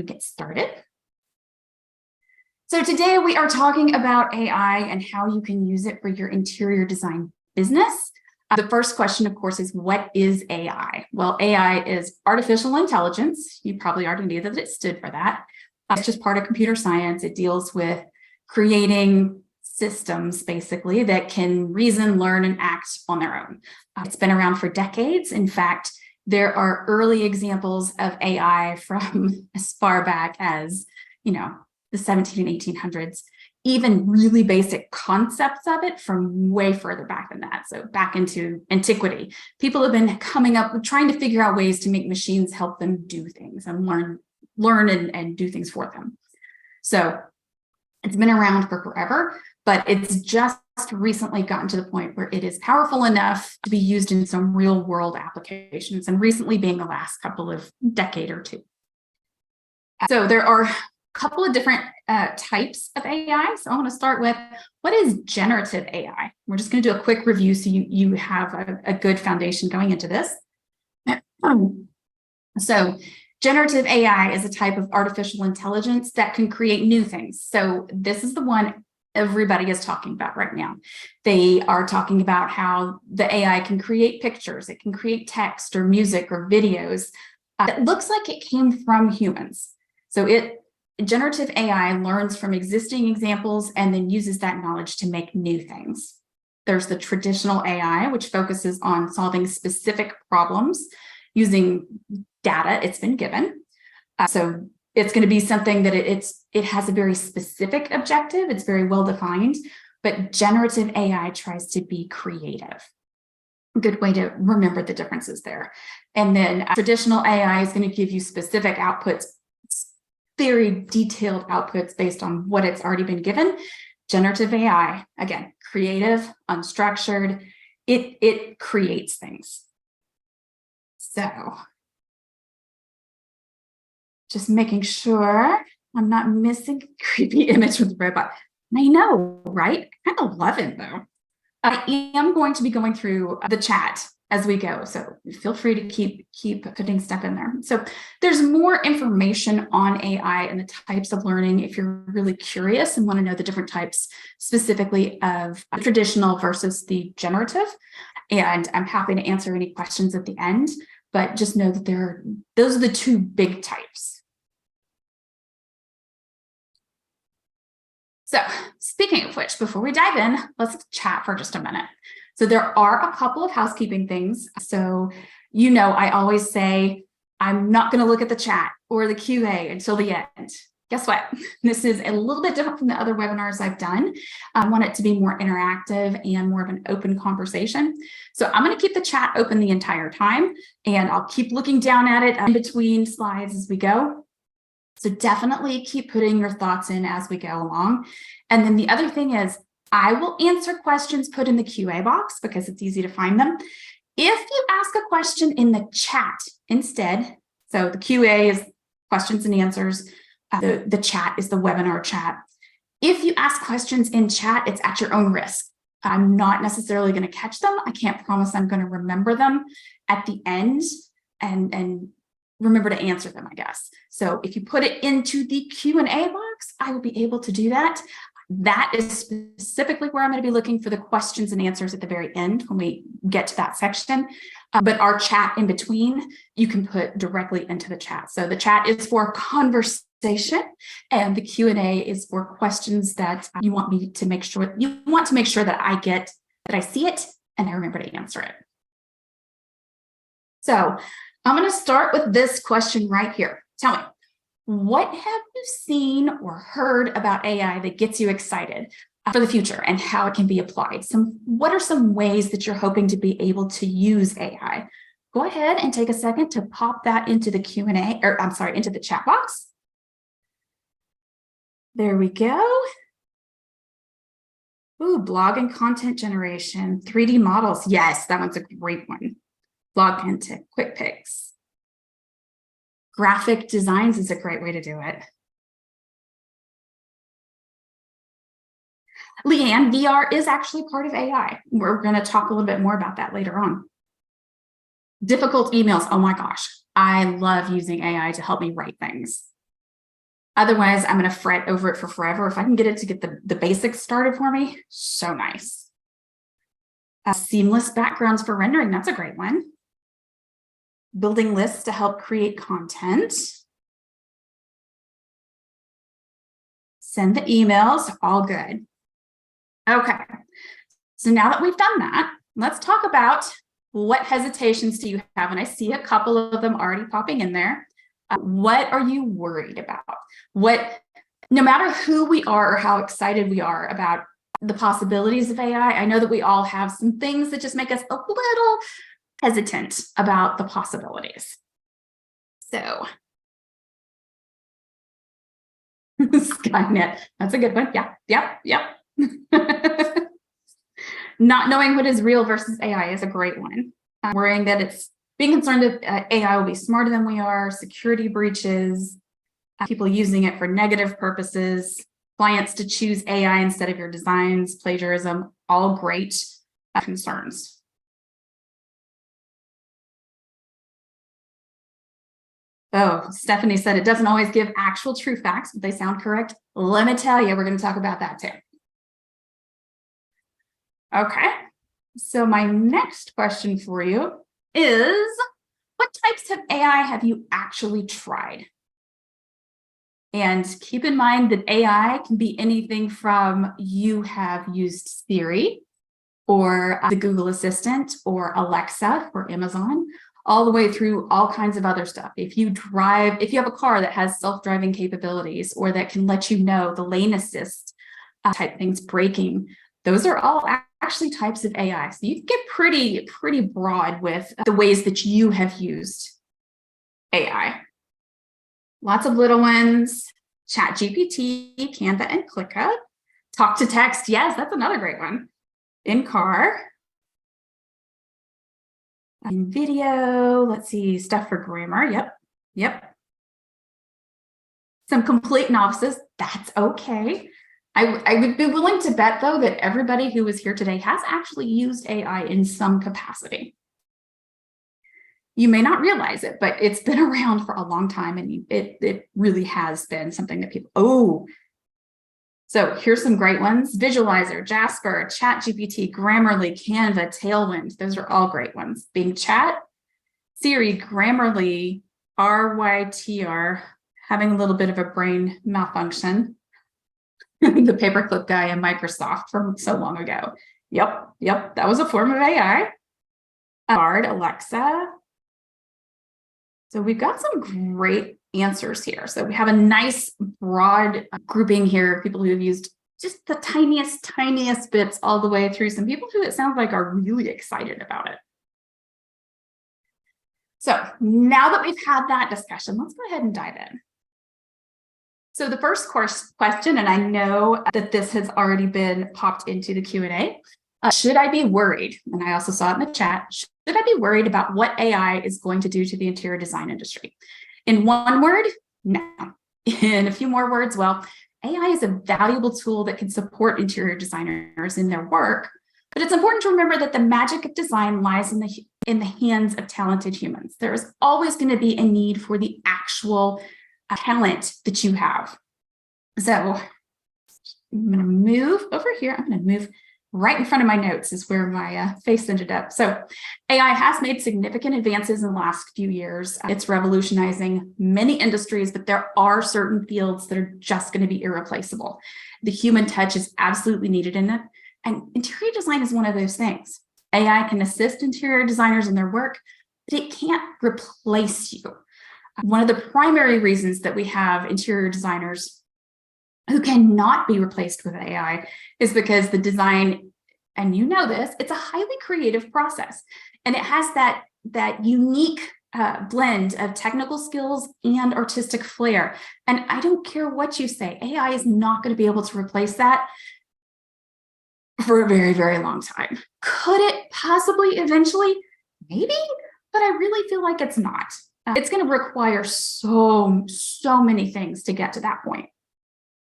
we get started. So today we are talking about AI and how you can use it for your interior design business. The first question, of course, is what is AI? Well, AI is artificial intelligence. You probably already knew that it stood for that. It's just part of computer science. It deals with creating systems, basically, that can reason, learn, and act on their own. It's been around for decades. In fact, there are early examples of AI from as far back as, the 17 and 1800s, even really basic concepts of it from way further back than that. So back into antiquity, people have been coming up with trying to figure out ways to make machines help them do things and learn and do things for them. So it's been around for forever, but it's just recently gotten to the point where it is powerful enough to be used in some real world applications, and recently being the last couple of decade or two. So there are a couple of different types of AI. So I want to start with, what is generative AI? We're just going to do a quick review so you have a good foundation going into this. So generative AI is a type of artificial intelligence that can create new things. So this is the one everybody is talking about right now. They are talking about how the AI can create pictures, it can create text or music or videos. It looks like it came from humans. So generative AI learns from existing examples and then uses that knowledge to make new things. There's the traditional AI, which focuses on solving specific problems using data it's been given. So it's going to be something that it has a very specific objective. It's very well defined, but generative AI tries to be creative. A good way to remember the differences there. And then traditional AI is going to give you specific outputs, very detailed outputs based on what it's already been given. Generative AI, again, creative, unstructured, it creates things. So just making sure I'm not missing a creepy image with the robot. I know, right? I kind of love it though. I am going to be going through the chat as we go, so feel free to keep putting stuff in there. So there's more information on AI and the types of learning if you're really curious and want to know the different types specifically of traditional versus the generative. And I'm happy to answer any questions at the end, but just know that those are the two big types. So speaking of which, before we dive in, let's chat for just a minute. So there are a couple of housekeeping things. So, I always say, I'm not going to look at the chat or the QA until the end. Guess what? This is a little bit different from the other webinars I've done. I want it to be more interactive and more of an open conversation. So I'm going to keep the chat open the entire time, and I'll keep looking down at it in between slides as we go. So definitely keep putting your thoughts in as we go along. And then the other thing is, I will answer questions put in the QA box because it's easy to find them. If you ask a question in the chat instead, so the QA is questions and answers, the chat is the webinar chat. If you ask questions in chat, it's at your own risk. I'm not necessarily going to catch them. I can't promise I'm going to remember them at the end and remember to answer them, I guess. So if you put it into the Q&A box, I will be able to do that. That is specifically where I'm going to be looking for the questions and answers at the very end when we get to that section. But our chat in between, you can put directly into the chat. So the chat is for conversation, and the Q&A is for questions that you want to make sure that I see it and I remember to answer it. So I'm going to start with this question right here. Tell me, what have you seen or heard about AI that gets you excited for the future and how it can be applied? What are some ways that you're hoping to be able to use AI? Go ahead and take a second to pop that into the Q&A, or I'm sorry, into the chat box. There we go. Ooh, blog and content generation, 3D models. Yes, that one's a great one. Blog content, quick picks. Graphic designs is a great way to do it. Leanne, VR is actually part of AI. We're going to talk a little bit more about that later on. Difficult emails. Oh my gosh. I love using AI to help me write things. Otherwise, I'm going to fret over it for forever. If I can get it to get the basics started for me, so nice. Seamless backgrounds for rendering, that's a great one. Building lists to help create content. Send the emails, all good. Okay, so now that we've done that, let's talk about what hesitations do you have? And I see a couple of them already popping in there. What are you worried about? No matter who we are or how excited we are about the possibilities of AI, I know that we all have some things that just make us a little hesitant about the possibilities. So, Skynet, that's a good one. Yep. Not knowing what is real versus AI is a great one. Worrying that it's being concerned that AI will be smarter than we are, security breaches, people using it for negative purposes, clients to choose AI instead of your designs, plagiarism, all great concerns. Oh, Stephanie said it doesn't always give actual true facts, but they sound correct. Let me tell you, we're going to talk about that too. Okay, so my next question for you is, what types of AI have you actually tried? And keep in mind that AI can be anything from you have used Siri or the Google Assistant or Alexa for Amazon, all the way through all kinds of other stuff. If you have a car that has self-driving capabilities or that can let you know the lane assist type things, braking, those are all actually types of AI. So you can get pretty broad with the ways that you have used AI. Lots of little ones, ChatGPT, Canva, and ClickUp. Talk to text, yes, that's another great one. In car. In video, let's see, stuff for grammar, yep. Some complete novices, that's okay. I would be willing to bet, though, that everybody who is here today has actually used AI in some capacity. You may not realize it, but it's been around for a long time, and it really has been something that people, So here's some great ones. Visualizer, Jasper, ChatGPT, Grammarly, Canva, Tailwind. Those are all great ones. Bing Chat, Siri, Grammarly, RYTR, having a little bit of a brain malfunction. The paperclip guy in Microsoft from so long ago. Yep, that was a form of AI. Bard, Alexa. So we've got some great answers here. So we have a nice broad grouping here of people who have used just the tiniest bits all the way through some people who it sounds like are really excited about it. So now that we've had that discussion, let's go ahead and dive in. So the first question, and I know that this has already been popped into the Q&A, should I be worried? And I also saw it in the chat. Should I be worried about what AI is going to do to the interior design industry? In one word, no. In a few more words, well, AI is a valuable tool that can support interior designers in their work, but it's important to remember that the magic of design lies in the hands of talented humans. There is always going to be a need for the actual talent that you have. So I'm going to move over here. I'm going to move right in front of my notes is where my face ended up. So AI has made significant advances in the last few years. It's revolutionizing many industries, but there are certain fields that are just going to be irreplaceable. The human touch is absolutely needed in it. And interior design is one of those things. AI can assist interior designers in their work, but it can't replace you. One of the primary reasons that we have interior designers who cannot be replaced with AI is because the design, and you know this, it's a highly creative process. And it has that unique blend of technical skills and artistic flair. And I don't care what you say, AI is not going to be able to replace that for a very, very long time. Could it possibly eventually? Maybe, but I really feel like it's not. It's going to require so many things to get to that point.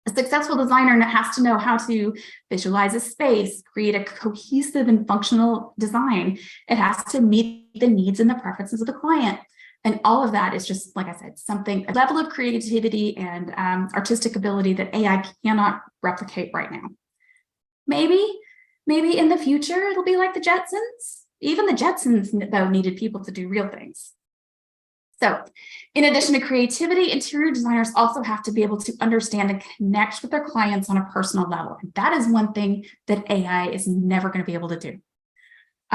A successful designer has to know how to visualize a space, create a cohesive and functional design. It has to meet the needs and the preferences of the client. And all of that is just, like I said, a level of creativity and artistic ability that AI cannot replicate right now. Maybe in the future, it'll be like the Jetsons. Even the Jetsons, though, needed people to do real things. So in addition to creativity, interior designers also have to be able to understand and connect with their clients on a personal level. And that is one thing that AI is never going to be able to do.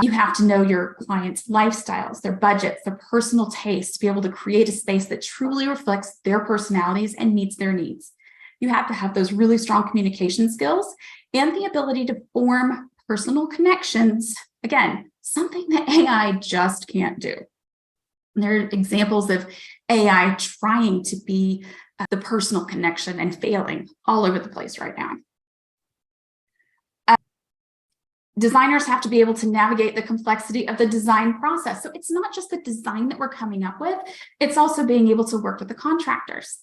You have to know your clients' lifestyles, their budgets, their personal tastes, to be able to create a space that truly reflects their personalities and meets their needs. You have to have those really strong communication skills and the ability to form personal connections. Again, something that AI just can't do. And there are examples of AI trying to be the personal connection and failing all over the place right now. Designers have to be able to navigate the complexity of the design process. So it's not just the design that we're coming up with, it's also being able to work with the contractors.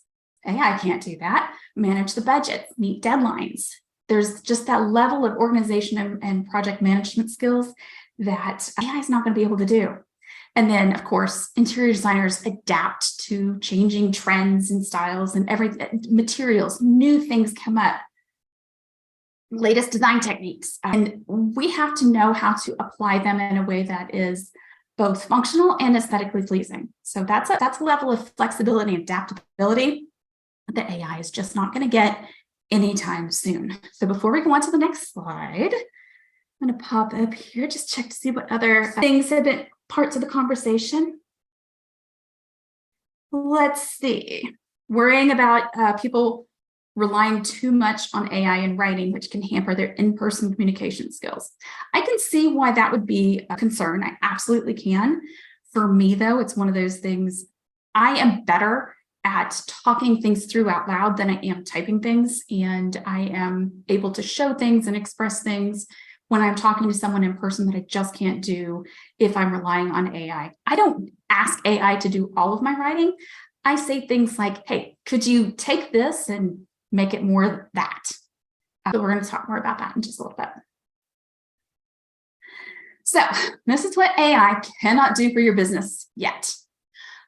AI can't do that. Manage the budget, meet deadlines. There's just that level of organization and project management skills that AI is not going to be able to do. And then, of course, interior designers adapt to changing trends and styles and materials, new things come up. Latest design techniques, and we have to know how to apply them in a way that is both functional and aesthetically pleasing. So that's a level of flexibility and adaptability that AI is just not going to get anytime soon. So before we go on to the next slide, I'm going to pop up here, just check to see what other things have been parts of the conversation. Let's see. Worrying about people relying too much on AI in writing, which can hamper their in-person communication skills. I can see why that would be a concern. I absolutely can. For me, though, it's one of those things. I am better at talking things through out loud than I am typing things, and I am able to show things and express things when I'm talking to someone in person that I just can't do if I'm relying on AI. I don't ask AI to do all of my writing. I say things like, hey, could you take this and make it more that. So we're going to talk more about that in just a little bit. So this is what AI cannot do for your business yet.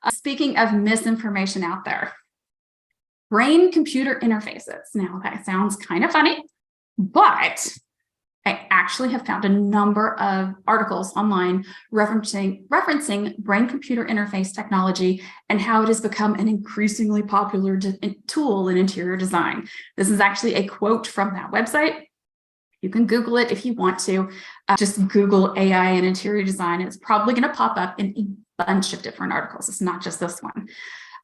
Speaking of misinformation out there, brain-computer interfaces. Now that sounds kind of funny, but I actually have found a number of articles online referencing brain-computer interface technology and how it has become an increasingly popular tool in interior design. This is actually a quote from that website. You can Google it if you want to. Just Google AI and interior design. It's probably going to pop up in a bunch of different articles. It's not just this one.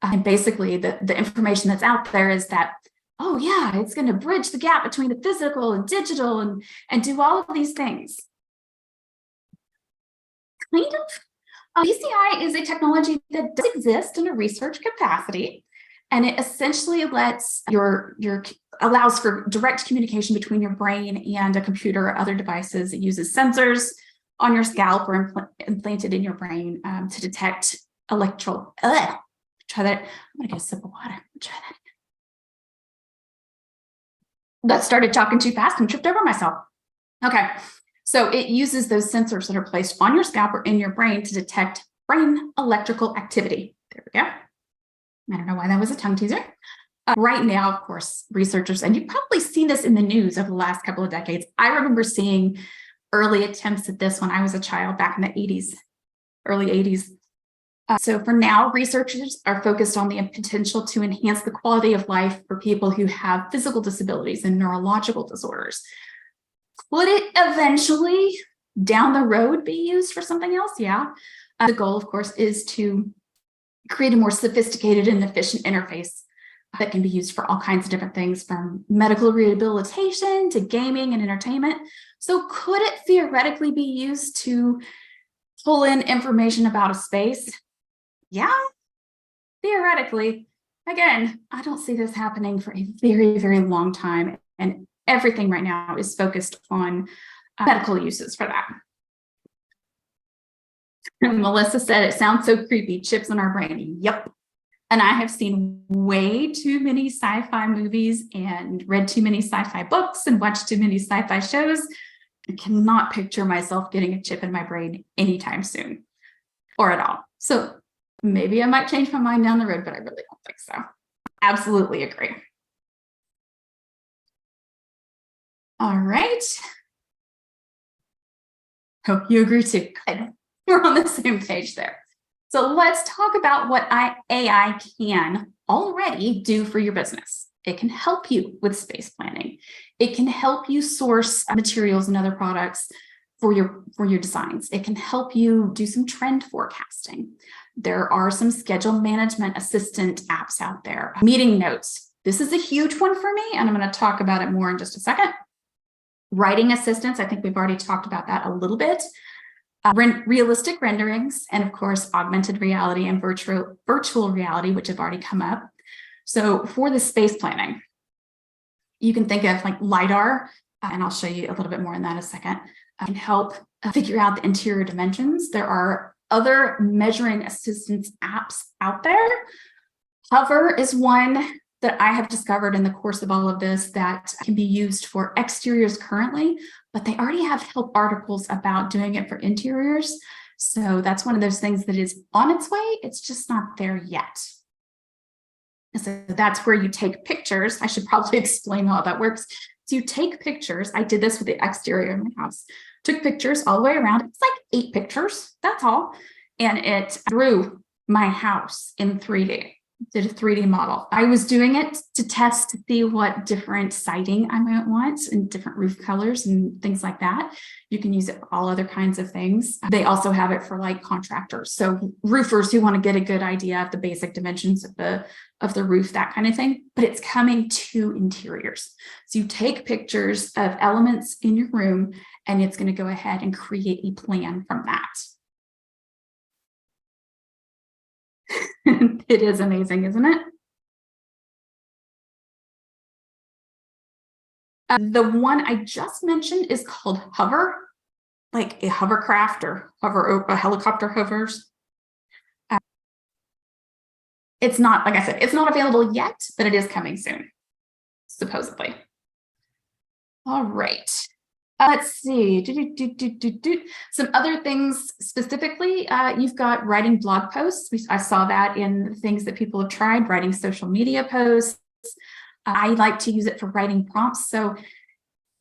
And basically, the information that's out there is that, oh yeah, it's going to bridge the gap between the physical and digital and do all of these things. Kind of. BCI is a technology that does exist in a research capacity, and it essentially allows for direct communication between your brain and a computer or other devices. It uses sensors on your scalp or implanted in your brain to detect electrical. Try that. I'm going to get a sip of water. Try that. That started talking too fast and tripped over myself. Okay, so it uses those sensors that are placed on your scalp or in your brain to detect brain electrical activity. There we go. I don't know why that was a tongue teaser. Right now, of course, researchers, and you've probably seen this in the news over the last couple of decades. I remember seeing early attempts at this when I was a child back in the 80s, early 80s. So for now, researchers are focused on the potential to enhance the quality of life for people who have physical disabilities and neurological disorders. Could it eventually, down the road, be used for something else? Yeah. The goal, of course, is to create a more sophisticated and efficient interface that can be used for all kinds of different things, from medical rehabilitation to gaming and entertainment. So could it theoretically be used to pull in information about a space? Yeah, theoretically. Again, I don't see this happening for a very, very long time. And everything right now is focused on medical uses for that. And Melissa said, it sounds so creepy, chips in our brain. Yep. And I have seen way too many sci-fi movies and read too many sci-fi books and watched too many sci-fi shows. I cannot picture myself getting a chip in my brain anytime soon or at all. So Maybe I might change my mind down the road, but I really don't think so. Absolutely agree. All right. Hope you agree too. Good. We're on the same page there. So let's talk about what AI can already do for your business. It can help you with space planning. It can help you source materials and other products for your designs. It can help you do some trend forecasting. There are some schedule management assistant apps out there. Meeting notes. This is a huge one for me, and I'm going to talk about it more in just a second. Writing assistants. I think we've already talked about that a little bit. Realistic renderings, and of course, augmented reality and virtual reality, which have already come up. So for the space planning, you can think of like LiDAR, and I'll show you a little bit more in that in a second, can help figure out the interior dimensions. There are other measuring assistance apps out there. Hover is one that I have discovered in the course of all of this that can be used for exteriors currently, but they already have help articles about doing it for interiors. So that's one of those things that is on its way. It's just not there yet. So that's where you take pictures. I should probably explain how that works. So you take pictures. I did this with the exterior of my house. Took pictures all the way around. It's like 8 pictures. That's all. And it drew my house in 3D. Did a 3D model. I was doing it to test to see what different siding I might want and different roof colors and things like that. You can use it for all other kinds of things. They also have it for like contractors. So roofers who want to get a good idea of the basic dimensions of the roof, that kind of thing. But it's coming to interiors. So you take pictures of elements in your room and it's going to go ahead and create a plan from that. It is amazing, isn't it? The one I just mentioned is called Hover, like a hovercraft or a helicopter hovers. It's not, like I said, it's not available yet, but it is coming soon, supposedly. All right. Let's see. Some other things specifically, you've got writing blog posts. I saw that in things that people have tried, writing social media posts. I like to use it for writing prompts. So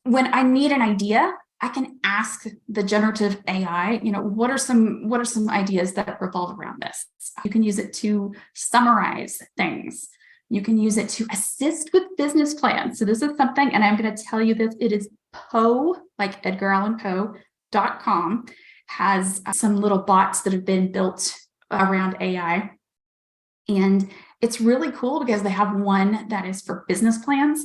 when I need an idea, I can ask the generative AI, what are some ideas that revolve around this? You can use it to summarize things. You can use it to assist with business plans. So this is something, and I'm going to tell you this, it is Poe, like Edgar Allan Poe.com, has some little bots that have been built around AI. And it's really cool because they have one that is for business plans.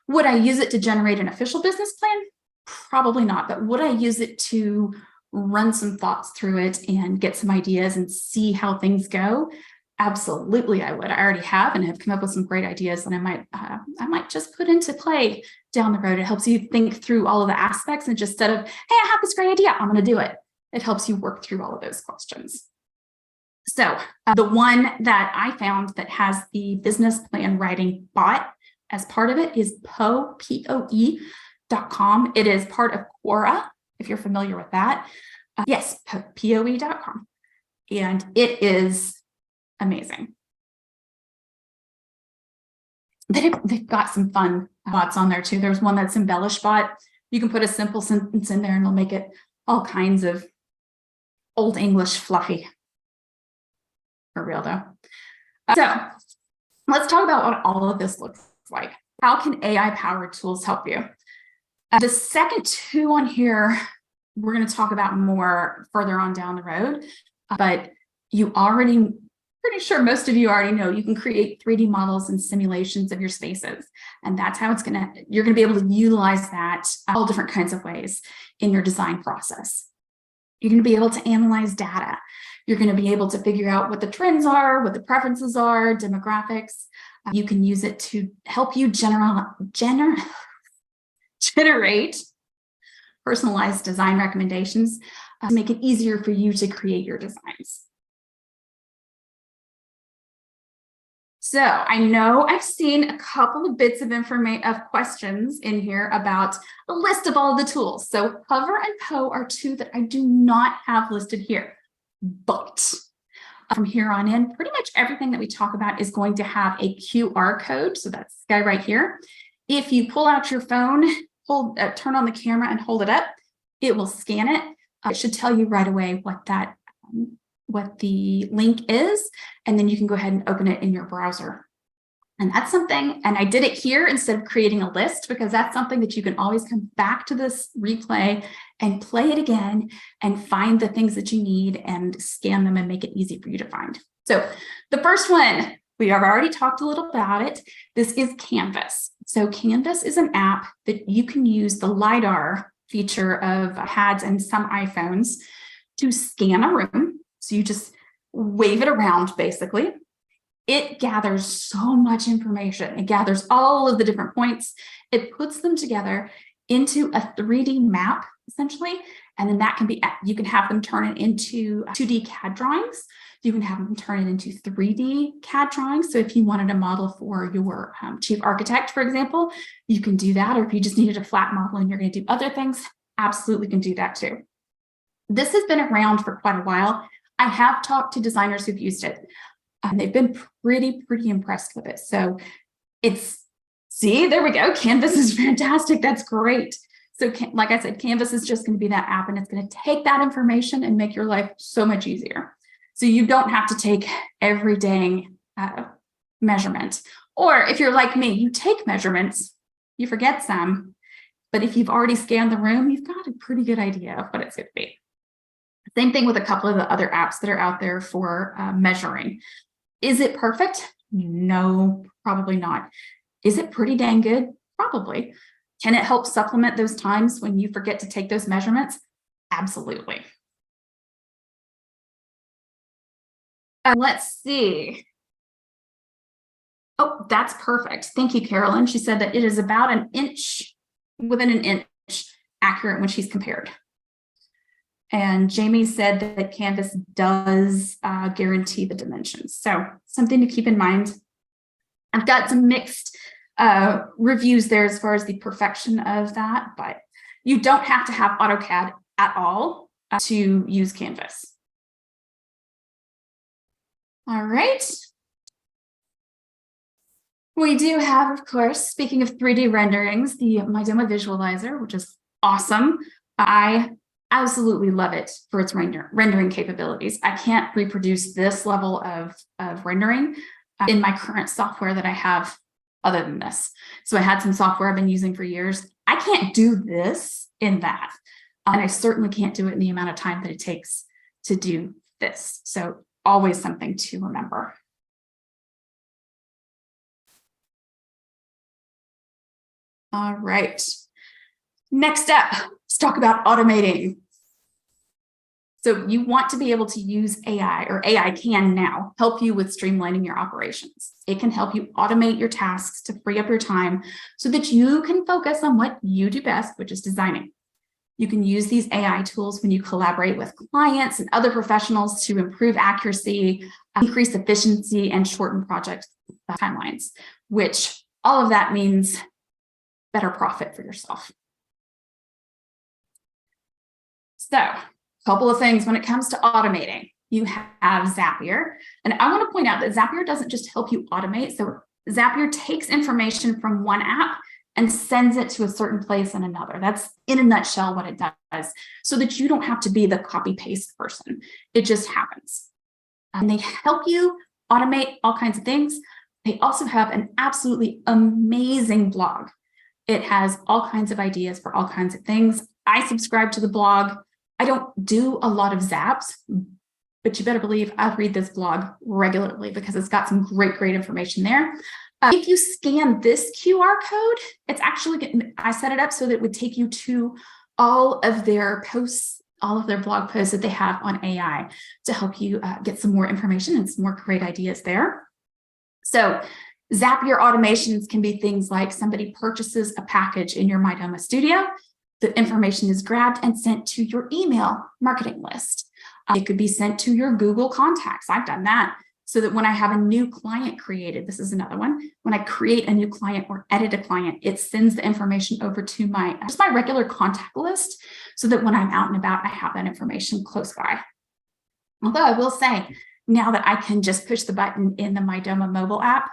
Would I use it to generate an official business plan? Probably not, but would I use it to run some thoughts through it and get some ideas and see how things go? Absolutely, I would. I already have and have come up with some great ideas, and I might just put into play down the road. It helps you think through all of the aspects, and just instead of, hey, I have this great idea, I'm going to do it. It helps you work through all of those questions. So the one that I found that has the business plan writing bot as part of it is Poe, Poe.com. It is part of Quora, if you're familiar with that. Yes, Poe.com. And it is amazing. They've got some fun bots on there too. There's one that's Embellish Bot. You can put a simple sentence in there and it'll make it all kinds of old English fluffy. For real though. So let's talk about what all of this looks like. How can AI-powered tools help you? The second two on here, we're going to talk about more further on down the road, but you already, pretty sure most of you already know, you can create 3D models and simulations of your spaces. And that's how you're going to be able to utilize that all different kinds of ways in your design process. You're going to be able to analyze data. You're going to be able to figure out what the trends are, what the preferences are, demographics. You can use it to help you generate personalized design recommendations to make it easier for you to create your designs. So I know I've seen a couple of bits of questions in here about a list of all of the tools. So Hover and Poe are two that I do not have listed here, but From here on in, pretty much everything that we talk about is going to have a QR code. So that's this guy right here. If you pull out your phone, turn on the camera and hold it up, it will scan it. It should tell you right away what the link is, and then you can go ahead and open it in your browser. And that's something, and I did it here instead of creating a list, because that's something that you can always come back to this replay and play it again and find the things that you need and scan them and make it easy for you to find. So the first one, we have already talked a little about it. This is Canvas. So Canvas is an app that you can use the LiDAR feature of iPads and some iPhones to scan a room. So you just wave it around, basically. It gathers so much information. It gathers all of the different points. It puts them together into a 3D map, essentially. And then that can be, you can have them turn it into 2D CAD drawings. You can have them turn it into 3D CAD drawings. So if you wanted a model for your chief architect, for example, you can do that. Or if you just needed a flat model and you're going to do other things, absolutely can do that too. This has been around for quite a while. I have talked to designers who've used it. And they've been pretty impressed with it. So see, there we go. Canvas is fantastic. That's great. So like I said, Canvas is just going to be that app, and it's going to take that information and make your life so much easier. So you don't have to take every dang measurement. Or if you're like me, you take measurements, you forget some, but if you've already scanned the room, you've got a pretty good idea of what it's going to be. Same thing with a couple of the other apps that are out there for measuring. Is it perfect? No, probably not. Is it pretty dang good? Probably. Can it help supplement those times when you forget to take those measurements? Absolutely. Let's see. Oh, that's perfect. Thank you, Carolyn. She said that it is about an inch, within an inch accurate when she's compared. And Jamie said that Canvas does guarantee the dimensions. So something to keep in mind. I've got some mixed reviews there as far as the perfection of that, but you don't have to have AutoCAD at all to use Canvas. All right. We do have, of course, speaking of 3D renderings, the Mydoma visualizer, which is awesome. I absolutely love it for its rendering capabilities. I can't reproduce this level of rendering in my current software that I have other than this. So I had some software I've been using for years. I can't do this in that. And I certainly can't do it in the amount of time that it takes to do this. So always something to remember. All right. Next up, let's talk about automating. So you want to be able to use AI, or AI can now help you with streamlining your operations. It can help you automate your tasks to free up your time so that you can focus on what you do best, which is designing. You can use these AI tools when you collaborate with clients and other professionals to improve accuracy, increase efficiency, and shorten project timelines, which all of that means better profit for yourself. So, a couple of things when it comes to automating. You have Zapier, and I want to point out that Zapier doesn't just help you automate. So Zapier takes information from one app and sends it to a certain place in another. That's in a nutshell what it does, so that you don't have to be the copy paste person. It just happens. And they help you automate all kinds of things. They also have an absolutely amazing blog. It has all kinds of ideas for all kinds of things. I subscribe to the blog. I don't do a lot of zaps, but you better believe I read this blog regularly because it's got some great information there. If you scan this QR code, it's actually, I set it up so that it would take you to all of their posts, all of their blog posts that they have on AI to help you get some more information and some more great ideas there. So Zapier automations can be things like somebody purchases a package in your Mydoma studio. The information is grabbed and sent to your email marketing list. It could be sent to your Google contacts. I've done that so that when I have a new client created, this is another one, when I create a new client or edit a client, it sends the information over to just my regular contact list so that when I'm out and about, I have that information close by. Although I will say, now that I can just push the button in the Mydoma mobile app,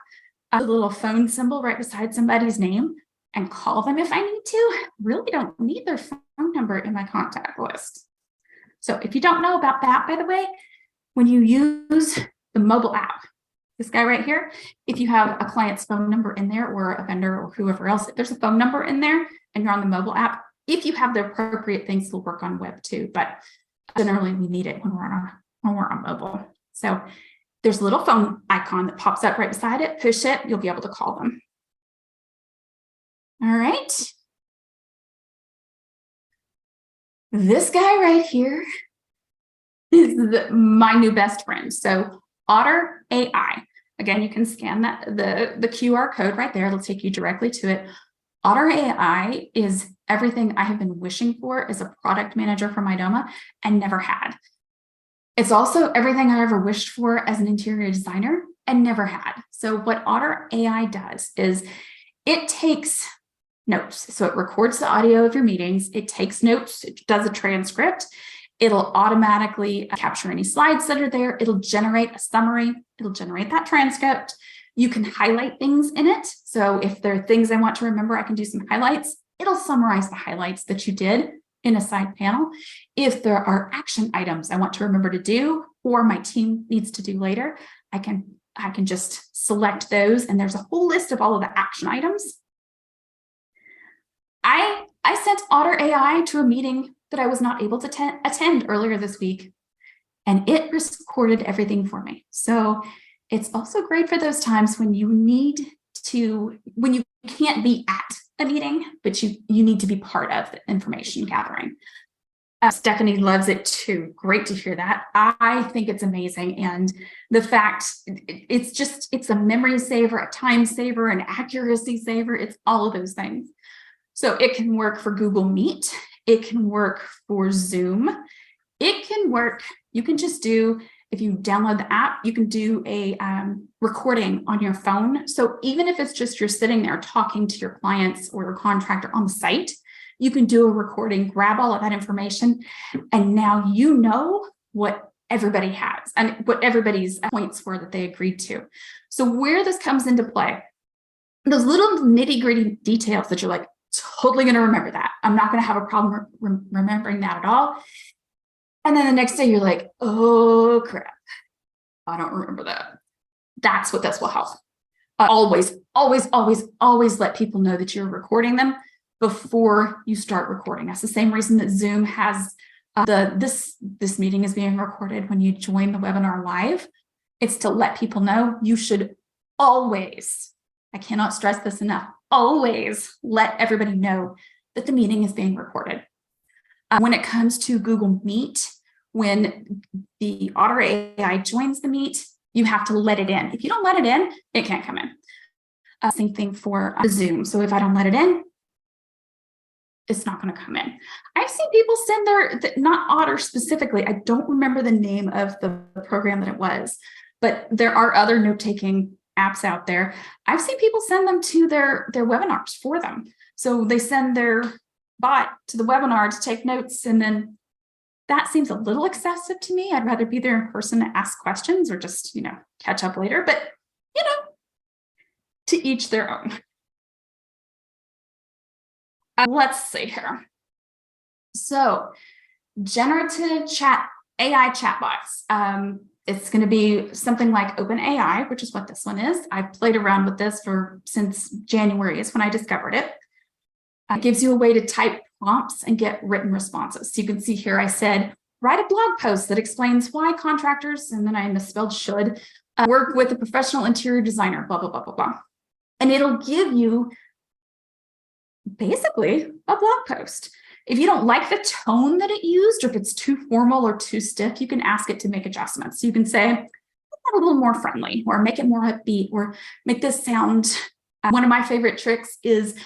a little phone symbol right beside somebody's name, and call them if I need to. Really don't need their phone number in my contact list. So if you don't know about that, by the way, when you use the mobile app, this guy right here, if you have a client's phone number in there or a vendor or whoever else, if there's a phone number in there and you're on the mobile app, if you have the appropriate things, it'll work on web too. But generally we need it when we're on mobile. So there's a little phone icon that pops up right beside it. Push it, you'll be able to call them. All right. This guy right here is my new best friend. So Otter AI. Again, you can scan the QR code right there. It'll take you directly to it. Otter AI is everything I have been wishing for as a product manager for Mydoma and never had. It's also everything I ever wished for as an interior designer and never had. So what Otter AI does is it takes notes. So it records the audio of your meetings. It takes notes. It does a transcript. It'll automatically capture any slides that are there. It'll generate a summary. It'll generate that transcript. You can highlight things in it. So if there are things I want to remember, I can do some highlights. It'll summarize the highlights that you did in a side panel. If there are action items I want to remember to do or my team needs to do later, I can just select those, and there's a whole list of all of the action items. I sent Otter AI to a meeting that I was not able to attend earlier this week, and it recorded everything for me. So it's also great for those times when you when you can't be at a meeting, but you need to be part of the information gathering. Stephanie loves it too. Great to hear that. I think it's amazing. And the fact it's a memory saver, a time saver, an accuracy saver. It's all of those things. So it can work for Google Meet. It can work for Zoom. It can work, you can just do, if you download the app, you can do a recording on your phone. So even if it's just you're sitting there talking to your clients or your contractor on the site, you can do a recording, grab all of that information, and now you know what everybody has and what everybody's points were that they agreed to. So where this comes into play, those little nitty-gritty details that you're like, totally going to remember that. I'm not going to have a problem remembering that at all. And then the next day you're like, oh crap, I don't remember that. That's what this will help. Always let people know that you're recording them before you start recording. That's the same reason that Zoom has this meeting is being recorded when you join the webinar live. It's to let people know you should always, I cannot stress this enough, always let everybody know that the meeting is being recorded. When it comes to Google Meet, when the Otter AI joins the Meet, you have to let it in. If you don't let it in, it can't come in. Same thing for Zoom. So if I don't let it in, it's not going to come in. I've seen people send not Otter specifically. I don't remember the name of the program that it was, but there are other note-taking apps out there. I've seen people send them to their webinars for them. So they send their bot to the webinar to take notes, and then that seems a little excessive to me. I'd rather be there in person to ask questions or just, catch up later, but to each their own. Let's see here. So generative AI chatbots. It's going to be something like OpenAI, which is what this one is. I've played around with this since January is when I discovered it. It gives you a way to type prompts and get written responses. So you can see here I said, write a blog post that explains why contractors, and then I misspelled should, work with a professional interior designer, blah, blah, blah, blah, blah. And it'll give you basically a blog post. If you don't like the tone that it used, or if it's too formal or too stiff, you can ask it to make adjustments. So you can say, make that a little more friendly, or make it more upbeat, or make this sound. One of my favorite tricks is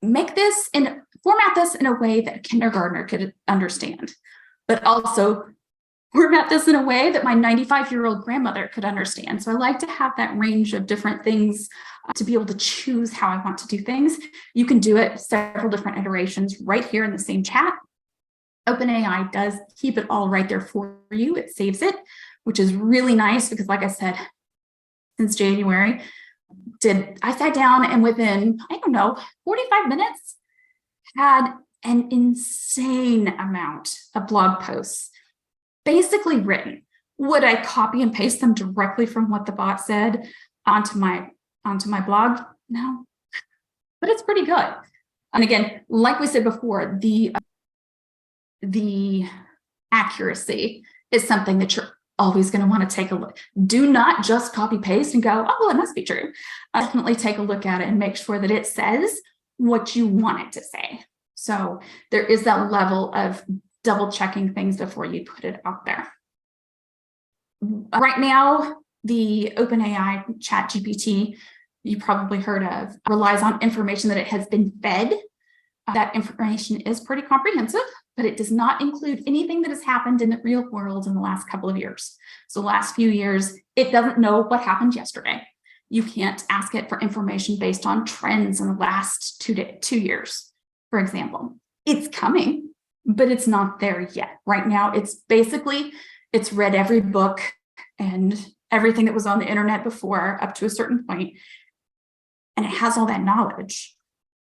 format this in a way that a kindergartner could understand, but also format this in a way that my 95-year-old grandmother could understand. So I like to have that range of different things to be able to choose how I want to do things. You can do it several different iterations right here in the same chat. OpenAI does keep it all right there for you. It saves it. which is really nice because, like I said, since January, I sat down and within, I don't know, 45 minutes, had an insane amount of blog posts basically written. Would I copy and paste them directly from what the bot said onto my blog? No, but it's pretty good. And again, like we said before, the accuracy is something that you're always going to want to take a look. Do not just copy paste and go, oh, well, it must be true. Definitely take a look at it and make sure that it says what you want it to say. So there is that level of double checking things before you put it out there. Right now, the OpenAI ChatGPT, you probably heard of, relies on information that it has been fed. That information is pretty comprehensive, but it does not include anything that has happened in the real world in the last couple of years. So the last few years, it doesn't know what happened yesterday. You can't ask it for information based on trends in the last 2 years, for example. It's coming, but it's not there yet. Right now, it's read every book and everything that was on the internet before up to a certain point, and it has all that knowledge.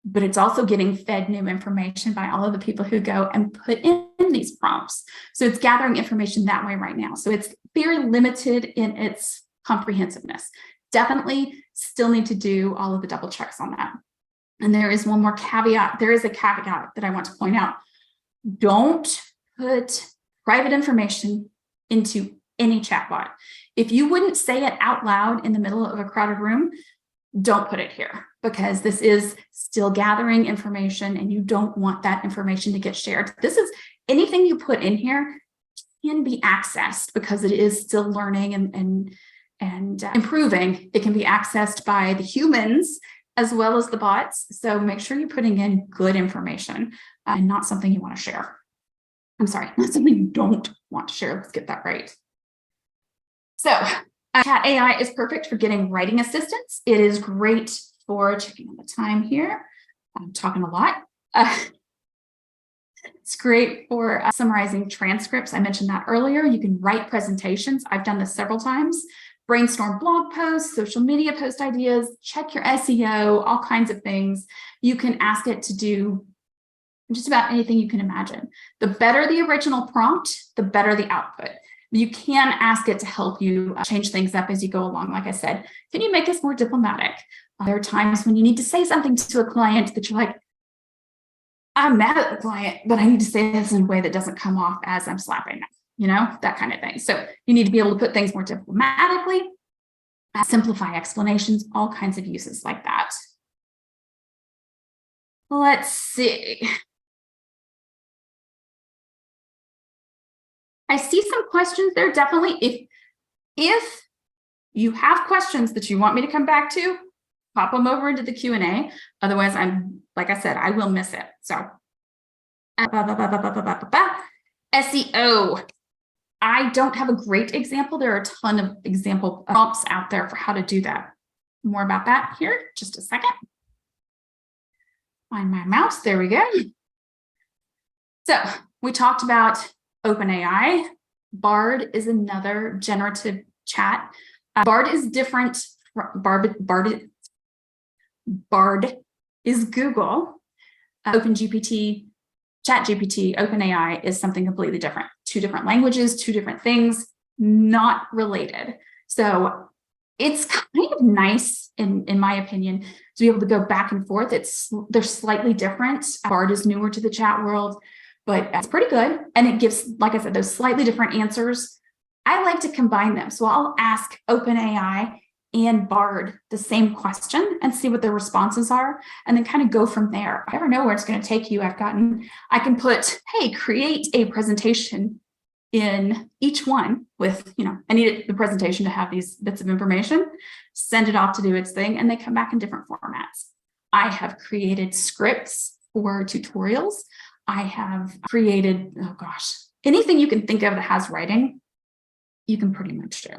But it's also getting fed new information by all of the people who go and put in these prompts. So it's gathering information that way right now. So it's very limited in its comprehensiveness. Definitely still need to do all of the double checks on that. And there is one more caveat. There is a caveat that I want to point out. Don't put private information into any chatbot. If you wouldn't say it out loud in the middle of a crowded room, don't put it here, because this is still gathering information and you don't want that information to get shared. This is anything you put in here can be accessed because it is still learning and improving. It can be accessed by the humans as well as the bots. So make sure you're putting in good information and not something you want to share. I'm sorry, not something you don't want to share. Let's get that right. So Chat AI is perfect for getting writing assistance. It is great for checking on the time here. I'm talking a lot. It's great for summarizing transcripts. I mentioned that earlier. You can write presentations. I've done this several times. Brainstorm blog posts, social media post ideas, check your SEO, all kinds of things. You can ask it to do just about anything you can imagine. The better the original prompt, the better the output. You can ask it to help you change things up as you go along. Like I said, can you make this more diplomatic? There are times when you need to say something to a client that you're like, I'm mad at the client, but I need to say this in a way that doesn't come off as I'm slapping them, you know, that kind of thing. So you need to be able to put things more diplomatically, simplify explanations, all kinds of uses like that. Let's see. I see some questions there. Definitely, if you have questions that you want me to come back to, pop them over into the Q&A. Otherwise, like I said, I will miss it. So SEO. I don't have a great example. There are a ton of example prompts out there for how to do that. More about that here, just a second. Find my mouse. There we go. So we talked about OpenAI. Bard is another generative chat. Bard is different. Bard is Google. OpenGPT, ChatGPT, OpenAI is something completely different. 2 different languages, 2 different things, not related. So it's kind of nice, in my opinion, to be able to go back and forth. They're slightly different. Bard is newer to the chat world, but it's pretty good. And it gives, like I said, those slightly different answers. I like to combine them. So I'll ask OpenAI and Bard the same question and see what their responses are, and then kind of go from there. I never know where it's going to take you. I can put, hey, create a presentation in each one with, I need the presentation to have these bits of information, send it off to do its thing, and they come back in different formats. I have created scripts for tutorials. I have created, oh gosh, anything you can think of that has writing, you can pretty much do.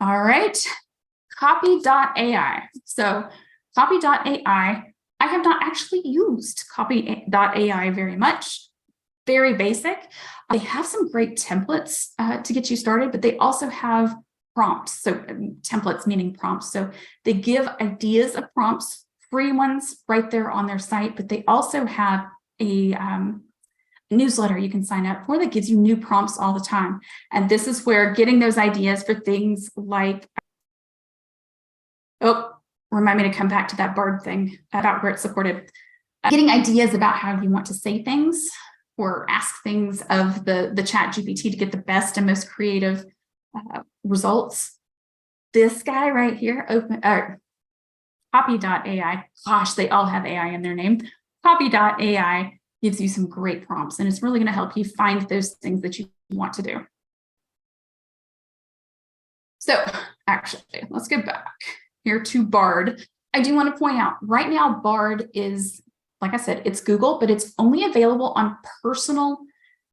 All right, copy.ai. So copy.ai, I have not actually used copy.ai very much. very basic. They have some great templates to get you started, but they also have prompts. So templates meaning prompts. So they give ideas of prompts, free ones right there on their site, but they also have a newsletter you can sign up for that gives you new prompts all the time. And this is where getting those ideas for things like, remind me to come back to that BARD thing about where it's supported. Getting ideas about how you want to say things or ask things of the chat GPT to get the best and most creative results. This guy right here, copy.ai, gosh, they all have AI in their name. Copy.ai gives you some great prompts, and it's really going to help you find those things that you want to do. So actually, let's get back here to BARD. I do want to point out right now, BARD is, like I said, it's Google, but it's only available on personal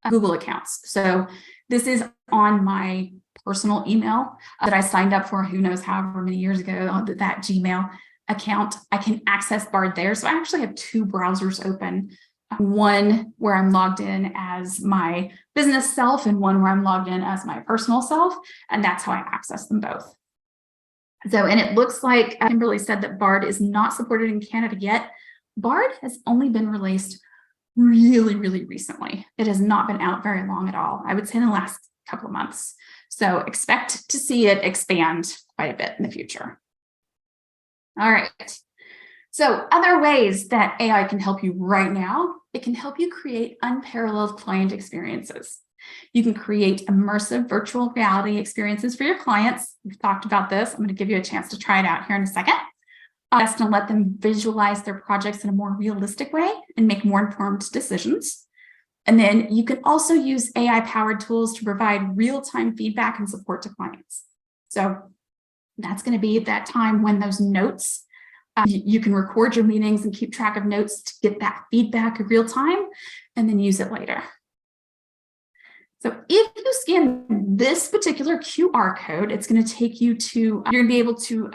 Google accounts. So this is on my personal email that I signed up for, who knows, however many years ago, that Gmail account. I can access BARD there. So I actually have two browsers open, one where I'm logged in as my business self and one where I'm logged in as my personal self. And that's how I access them both. So, and it looks like Kimberly said that BARD is not supported in Canada yet. BARD has only been released really, really recently. It has not been out very long at all. I would say in the last couple of months. So expect to see it expand quite a bit in the future. All right. So other ways that AI can help you right now, it can help you create unparalleled client experiences. You can create immersive virtual reality experiences for your clients. We've talked about this. I'm going to give you a chance to try it out here in a second. That's going to let them visualize their projects in a more realistic way and make more informed decisions. And then you can also use AI-powered tools to provide real-time feedback and support to clients. So that's going to be at that time when those notes, you can record your meetings and keep track of notes to get that feedback in real time and then use it later. So if you scan this particular QR code, it's going to take you to, you're going to be able to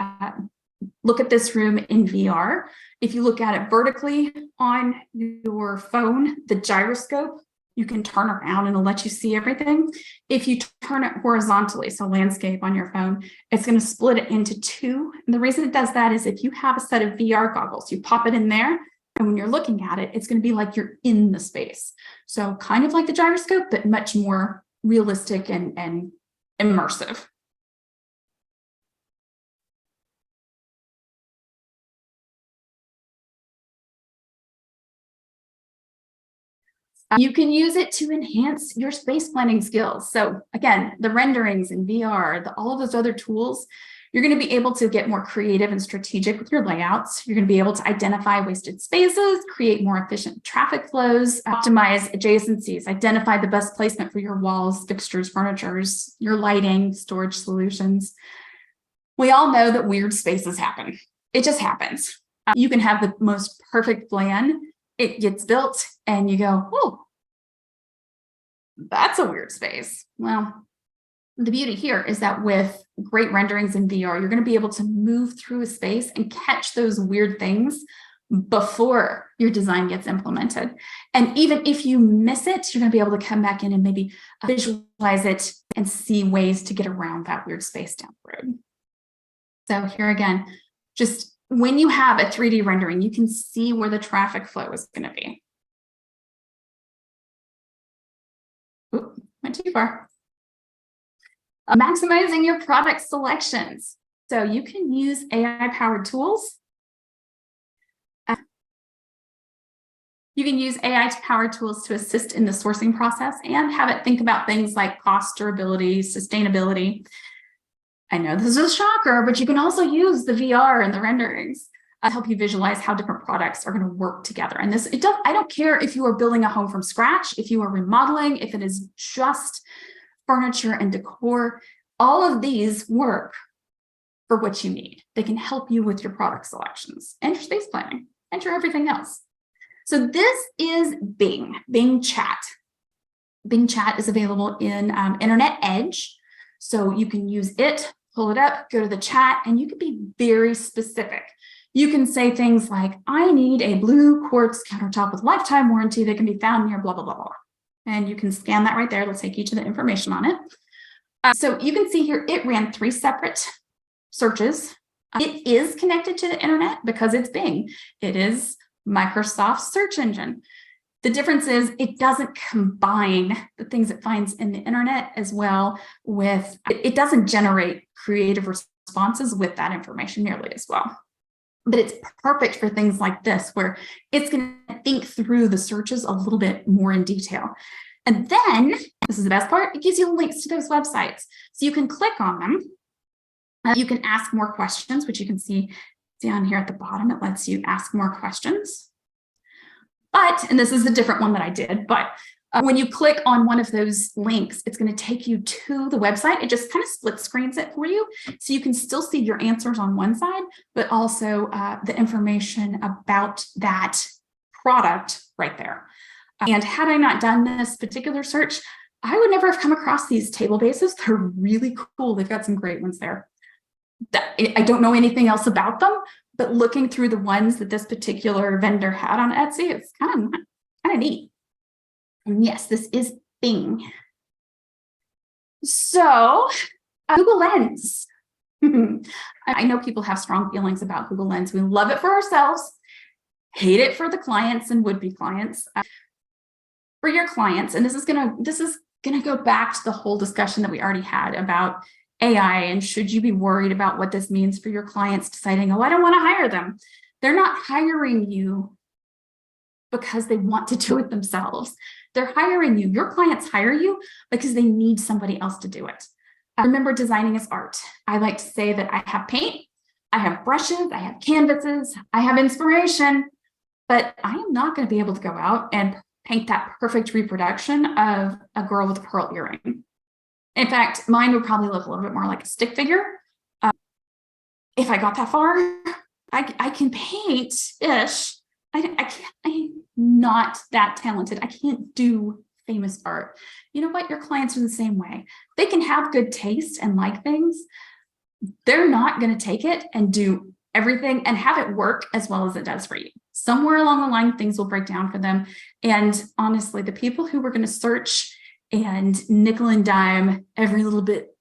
look at this room in VR. If you look at it vertically on your phone, the gyroscope, you can turn around and it'll let you see everything. If you turn it horizontally, so landscape on your phone, it's going to split it into two. And the reason it does that is if you have a set of VR goggles, you pop it in there, and when you're looking at it, it's going to be like you're in the space. So kind of like the gyroscope, but much more realistic and immersive. You can use it to enhance your space planning skills. So again, the renderings in VR, all of those other tools, you're going to be able to get more creative and strategic with your layouts. You're going to be able to identify wasted spaces, create more efficient traffic flows, optimize adjacencies, identify the best placement for your walls, fixtures, furnitures, your lighting, storage solutions. We all know that weird spaces happen. It just happens. You can have the most perfect plan. It gets built and you go, oh, that's a weird space. Well, the beauty here is that with great renderings in VR, you're going to be able to move through a space and catch those weird things before your design gets implemented. And even if you miss it, you're going to be able to come back in and maybe visualize it and see ways to get around that weird space down the road. So here again, just when you have a 3D rendering, you can see where the traffic flow is going to be. Ooh, went too far. Maximizing your product selections. So you can use AI-powered tools. You can use AI-powered tools to assist in the sourcing process and have it think about things like cost, durability, sustainability. I know this is a shocker, but you can also use the VR and the renderings to help you visualize how different products are going to work together. And this, I don't care if you are building a home from scratch, if you are remodeling, if it is just furniture and decor, all of these work for what you need. They can help you with your product selections and your space planning and your everything else. So this is Bing Chat. Bing Chat is available in Internet Edge. So you can use it, pull it up, go to the chat, and you can be very specific. You can say things like, I need a blue quartz countertop with lifetime warranty that can be found near blah, blah, blah, blah. And you can scan that right there. It'll take you to the information on it. So you can see here, it ran 3 separate searches. It is connected to the internet because it's Bing. It is Microsoft's search engine. The difference is it doesn't combine the things it finds in the internet as well with, it doesn't generate creative responses with that information nearly as well. But it's perfect for things like this, where it's going to think through the searches a little bit more in detail. And then, this is the best part, it gives you links to those websites. So you can click on them. You can ask more questions, which you can see down here at the bottom. It lets you ask more questions. But, and this is a different one that I did, but when you click on one of those links, it's going to take you to the website. It just kind of split screens it for you. So you can still see your answers on one side, but also the information about that product right there. And had I not done this particular search, I would never have come across these table bases. They're really cool. They've got some great ones there. I don't know anything else about them, but looking through the ones that this particular vendor had on Etsy, it's kind of neat. And yes, this is Bing. So Google Lens. I know people have strong feelings about Google Lens. We love it for ourselves, hate it for the clients and would-be clients. For your clients, and this is gonna go back to the whole discussion that we already had about AI and should you be worried about what this means for your clients deciding, oh, I don't want to hire them. They're not hiring you because they want to do it themselves. They're hiring you. Your clients hire you because they need somebody else to do it. Remember, designing is art. I like to say that I have paint, I have brushes, I have canvases, I have inspiration, but I am not going to be able to go out and paint that perfect reproduction of a girl with a pearl earring. In fact, mine would probably look a little bit more like a stick figure. If I got that far, I can paint-ish. I'm not that talented. I can't do famous art. You know what? Your clients are the same way. They can have good taste and like things. They're not going to take it and do everything and have it work as well as it does for you. Somewhere along the line, things will break down for them. And honestly, the people who were going to search and nickel and dime every little bit,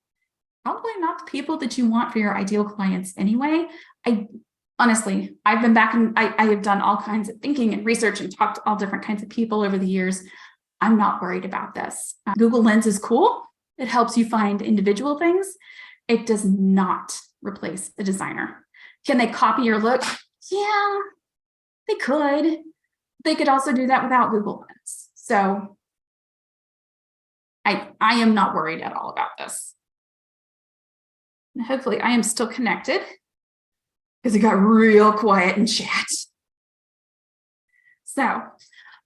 probably not the people that you want for your ideal clients anyway. Honestly, I've been back and I have done all kinds of thinking and research and talked to all different kinds of people over the years. I'm not worried about this. Google Lens is cool. It helps you find individual things. It does not replace the designer. Can they copy your look? Yeah, they could. They could also do that without Google Lens. So I am not worried at all about this. And hopefully I am still connected because it got real quiet in chat. So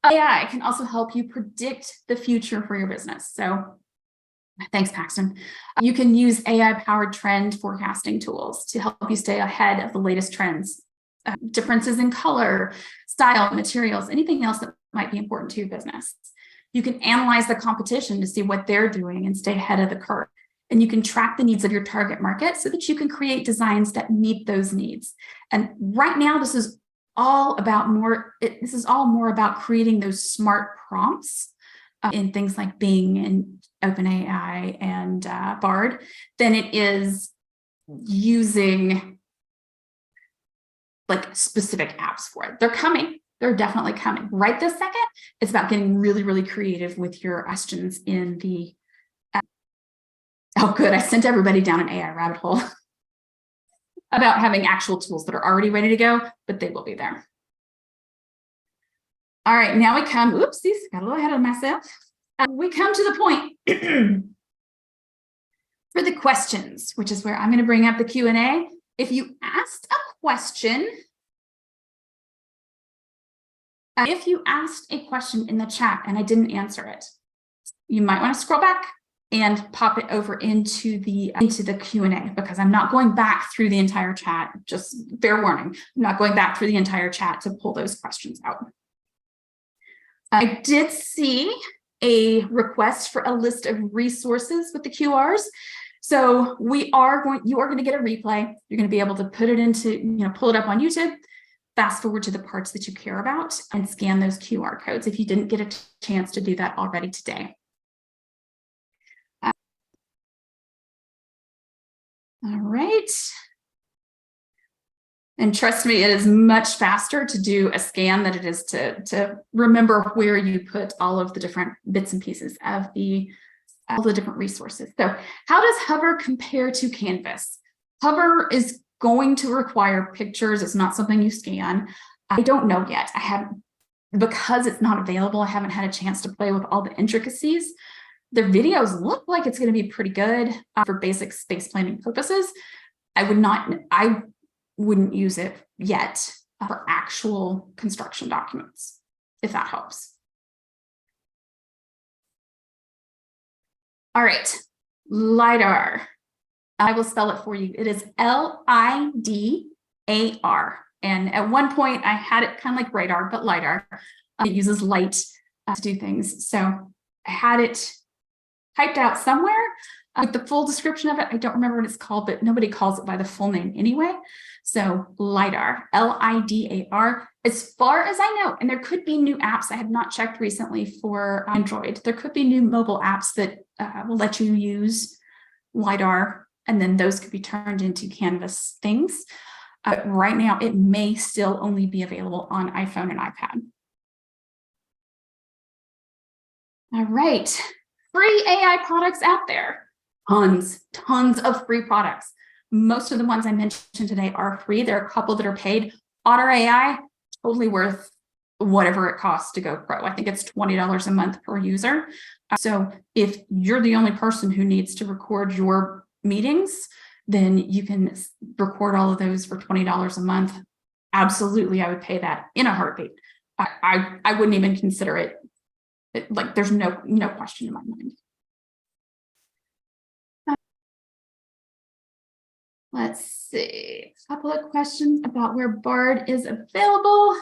AI can also help you predict the future for your business. So thanks, Paxton. You can use AI-powered trend forecasting tools to help you stay ahead of the latest trends, differences in color, style, materials, anything else that might be important to your business. You can analyze the competition to see what they're doing and stay ahead of the curve. And you can track the needs of your target market so that you can create designs that meet those needs. And right now, this is all more about creating those smart prompts in things like Bing and OpenAI and Bard than it is using like specific apps for it. They're coming. They're definitely coming. Right this second, it's about getting really, really creative with your questions in the oh, good. I sent everybody down an AI rabbit hole about having actual tools that are already ready to go, but they will be there. All right, now we come, oopsies, got a little ahead of myself. We come to the point for the questions, which is where I'm going to bring up the Q&A. If you asked a question, in the chat and I didn't answer it, you might want to scroll back and pop it over into the Q&A, because I'm not going back through the entire chat. Just fair warning, I'm not going back through the entire chat to pull those questions out. I did see a request for a list of resources with the QRs. So you are going to get a replay. You're going to be able to put it into, pull it up on YouTube. fast forward to the parts that you care about and scan those QR codes if you didn't get a chance to do that already today. All right. And trust me, it is much faster to do a scan than it is to remember where you put all of the different bits and pieces of all the different resources. So how does Hover compare to Canvas? Hover is going to require pictures. It's not something you scan. I don't know yet. Because it's not available, I haven't had a chance to play with all the intricacies. The videos look like it's going to be pretty good for basic space planning purposes. I wouldn't use it yet for actual construction documents, if that helps. All right, LIDAR. I will spell it for you. It is LIDAR. And at one point I had it kind of like radar, but LIDAR. It uses light to do things. So I had it typed out somewhere with the full description of it. I don't remember what it's called, but nobody calls it by the full name anyway. So LIDAR, LIDAR, as far as I know, and there could be new apps. I have not checked recently for Android. There could be new mobile apps that will let you use LIDAR, and then those could be turned into Canvas things. Right now, it may still only be available on iPhone and iPad. All right, free AI products out there. Tons of free products. Most of the ones I mentioned today are free. There are a couple that are paid. Otter AI, totally worth whatever it costs to go pro. I think it's $20 a month per user. So if you're the only person who needs to record your meetings, then you can record all of those for $20 a month. Absolutely, I would pay that in a heartbeat. I wouldn't even consider it. Like, there's no question in my mind. Let's see, a couple of questions about where Bard is available.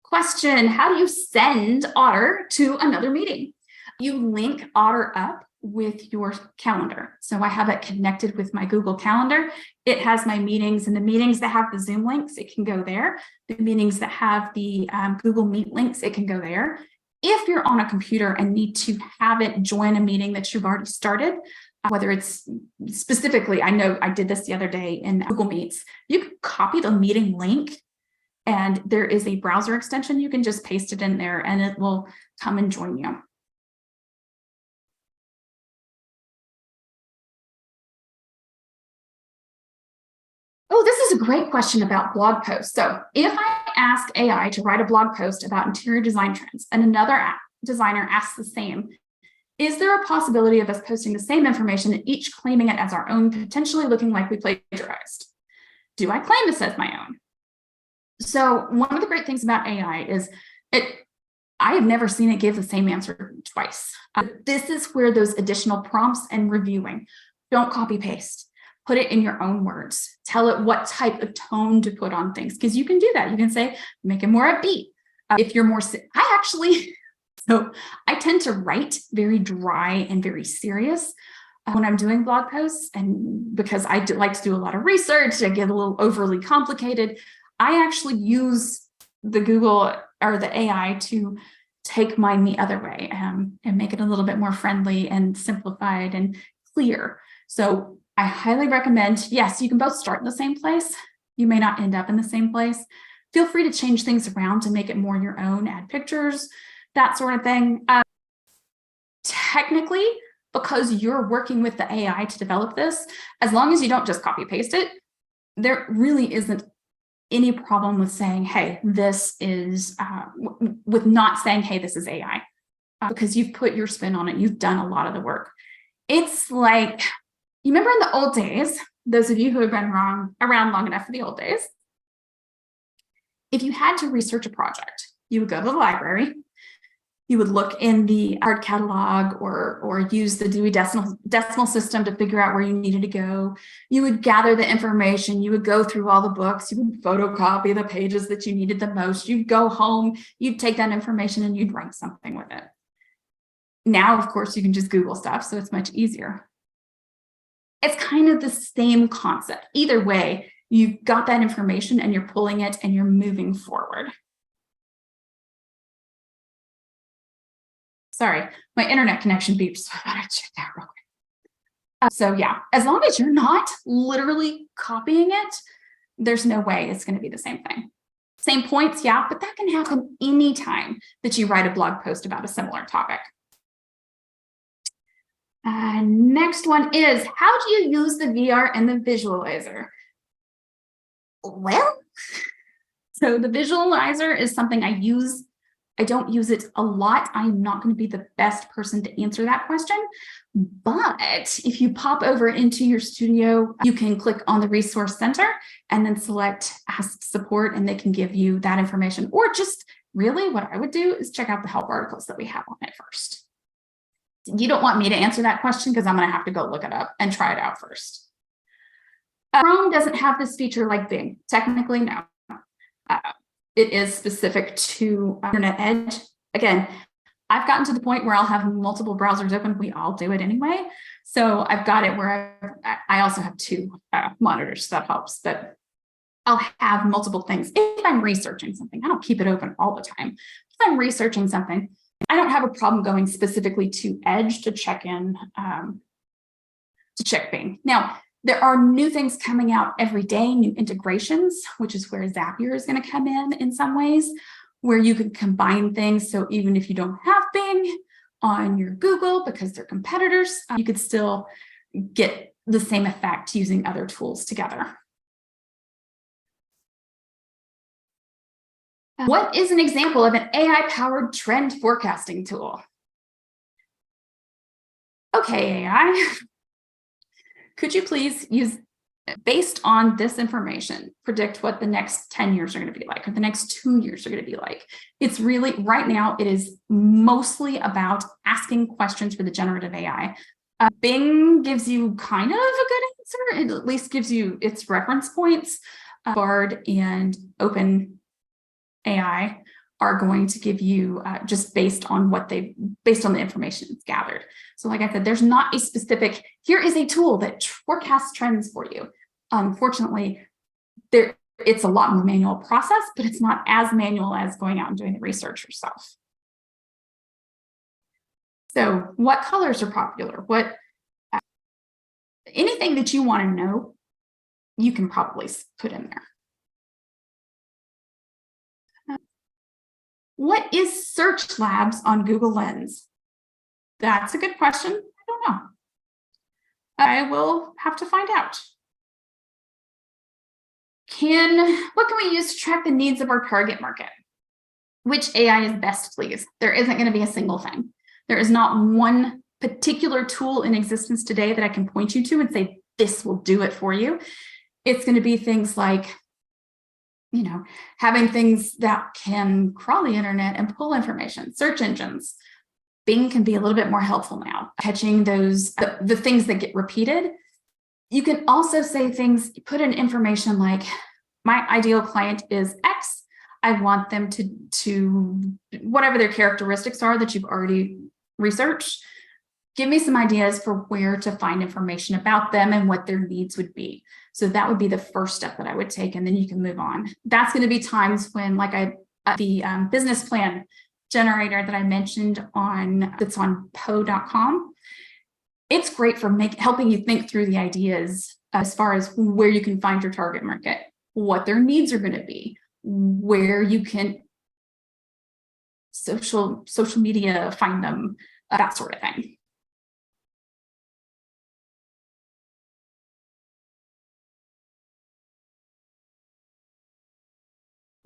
Question, how do you send Otter to another meeting? You link Otter up with your calendar. So I have it connected with my Google Calendar. It has my meetings, and the meetings that have the Zoom links, it can go there. The meetings that have the Google Meet links, it can go there. If you're on a computer and need to have it join a meeting that you've already started, whether it's specifically, I know I did this the other day in Google Meets, you can copy the meeting link, and there is a browser extension. You can just paste it in there and it will come and join you. Oh, this is a great question about blog posts. So if I ask AI to write a blog post about interior design trends and another designer asks the same, is there a possibility of us posting the same information and each claiming it as our own, potentially looking like we plagiarized? Do I claim this as my own? So one of the great things about AI is I have never seen it give the same answer twice. This is where those additional prompts and reviewing, don't copy paste. Put it in your own words. Tell it what type of tone to put on things, because you can do that. You can say, make it more upbeat. If you're more, so I tend to write very dry and very serious when I'm doing blog posts. And because I like to do a lot of research, I get a little overly complicated. I actually use the Google or the AI to take mine the other way and make it a little bit more friendly and simplified and clear. So I highly recommend, yes, you can both start in the same place. You may not end up in the same place. Feel free to change things around to make it more your own, add pictures, that sort of thing. Technically, because you're working with the AI to develop this, as long as you don't just copy paste it, there really isn't any problem with saying, hey, this is, with not saying, hey, this is AI, because you've put your spin on it. You've done a lot of the work. It's like, you remember in the old days, those of you who have been around long enough for the old days, if you had to research a project, you would go to the library, you would look in the art catalog or use the Dewey Decimal System to figure out where you needed to go. You would gather the information, you would go through all the books, you would photocopy the pages that you needed the most, you'd go home, you'd take that information and you'd write something with it. Now, of course, you can just Google stuff, so it's much easier. It's kind of the same concept. Either way, You've got that information and you're pulling it and you're moving forward. Sorry, my internet connection beeped, so I thought I'd check that real quick. So yeah, as long as you're not literally copying it, there's no way it's going to be the same thing. Same points, yeah, but that can happen anytime that you write a blog post about a similar topic. Next one is, how do you use the VR and the visualizer? Well, so the visualizer is something I use. I don't use it a lot. I'm not going to be the best person to answer that question. But if you pop over into your studio, you can click on the resource center and then select ask support, and they can give you that information. Or just really what I would do is check out the help articles that we have on it first. You don't want me to answer that question because I'm going to have to go look it up and try it out first. Chrome doesn't have this feature like Bing. Technically, no. It is specific to Internet Edge. Again, I've gotten to the point where I'll have multiple browsers open. We all do it anyway. So I've got it where I also have two monitors, so that helps. But I'll have multiple things. If I'm researching something, I don't keep it open all the time. If I'm researching something, I don't have a problem going specifically to Edge to check in, to check Bing. Now, there are new things coming out every day, new integrations, which is where Zapier is going to come in some ways, where you can combine things. So even if you don't have Bing on your Google because they're competitors, you could still get the same effect using other tools together. What is an example of an AI-powered trend forecasting tool? Okay, AI. Could you please use, based on this information, predict what the next 10 years are going to be like, or the next 2 years are going to be like? It's really, right now, it is mostly about asking questions for the generative AI. Bing gives you kind of a good answer. It at least gives you its reference points. Bard and OpenAI are going to give you just based on the information it's gathered. So like I said, there's not a specific, here is a tool that forecasts trends for you. Unfortunately, it's a lot more manual process, but it's not as manual as going out and doing the research yourself. So what colors are popular? Anything that you want to know, you can probably put in there. What is Search Labs on Google Lens? That's a good question. I don't know. I will have to find out. What can we use to track the needs of our target market? Which AI is best pleased? There isn't going to be a single thing. There is not one particular tool in existence today that I can point you to and say, this will do it for you. It's going to be things like, having things that can crawl the internet and pull information, search engines. Bing can be a little bit more helpful now, catching those, the things that get repeated. You can also say things, put in information like, my ideal client is X. I want them to whatever their characteristics are that you've already researched. Give me some ideas for where to find information about them and what their needs would be. So that would be the first step that I would take, and then you can move on. That's going to be times when, like the business plan generator that I mentioned that's on Poe.com. It's great for helping you think through the ideas as far as where you can find your target market, what their needs are going to be, where you can social media find them, that sort of thing.